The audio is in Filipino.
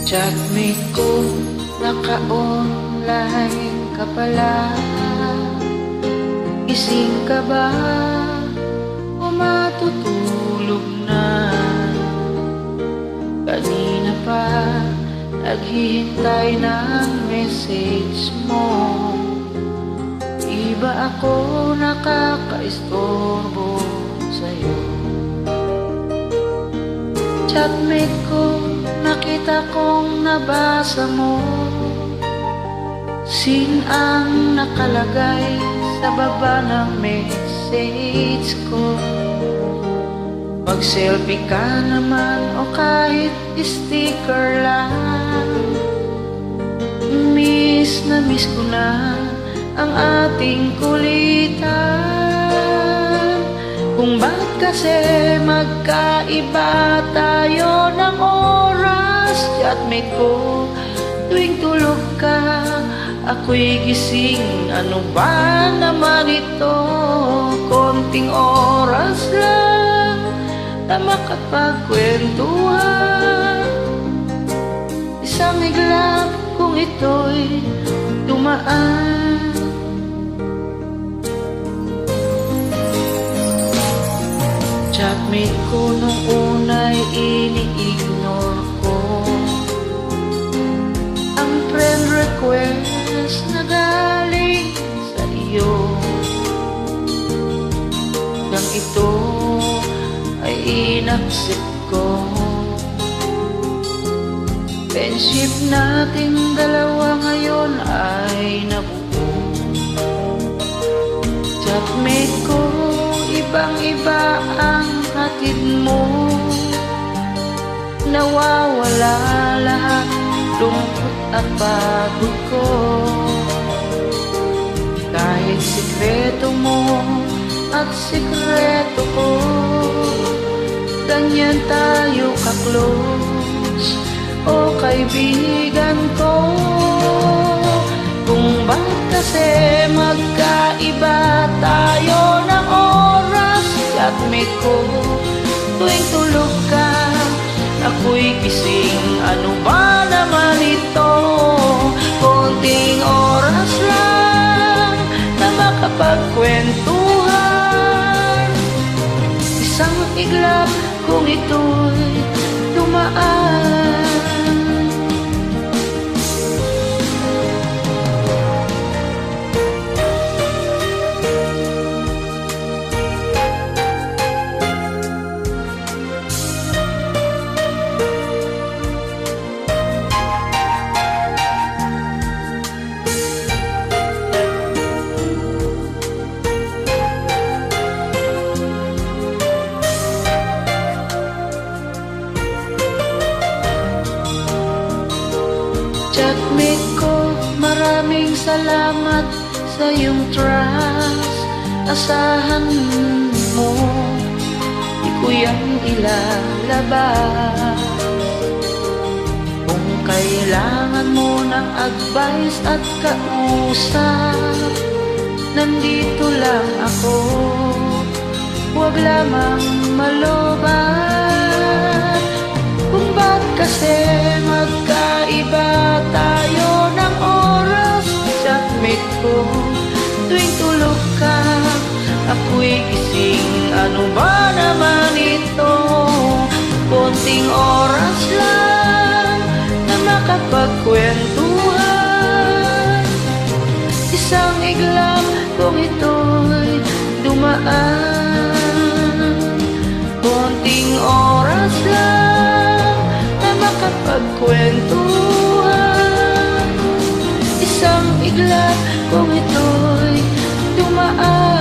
Chatmate ko, naka-online ka pala. Gising ka ba o matutulog na? Kanina pa naghihintay ng message mo. Di ba ako nakakaistorbo sa'yo? Chatmate ko, nakita kong nabasa mo. Sin ang nakalagay sa baba ng message ko. Mag-selfie ka naman o kahit sticker lang. Miss na miss ko na ang ating kulitan. Kung bakit kasi magkaiba tayo ng oras. Chatmate ko, tuwing tulog ka, ako'y gising. Ano ba naman ito? Konting oras lang na makapagkwentuhan. Isang iglap kung ito'y dumaan. Chatmate ko nung una'y ini-ignore ko ang friend request na galing sa iyo. Nang ito ay inaccept ko. Friendship nating dalawa ngayon ay nabuo. Chatmate ko, ibang-iba ang hatid mo. Nawawala lahat lungkot at pagod ko. Kahit sikreto mo at sikreto ko, ganyan tayo ka-close, o kaibigan ko. Kung bakit kasi magkaiba tayo ng oras. Chatmate ko, tuwing tulog ka, ako'y gising. Ano ba naman ito? Konting oras lang na makapagkwentuhan. Isang iglap kung ito'y dumaan. Chatmate ko, maraming salamat sa iyong trust. Asahan mo, di ko yan ilalabas. Kung kailangan mo ng advice at kausap, nandito lang ako. Huwag lamang malobat. Kung ba't kasi magkaiba tayo ng oras. Chatmate ko, tuwing tulog ka, ako'y gising. Ano ba naman ito? Konting oras lang na makapagkwentuhan. Isang iglap kung ito'y dumaan. Konting oras lang na makapagkwentuhan. Isang iglap kung ito'y dumaan.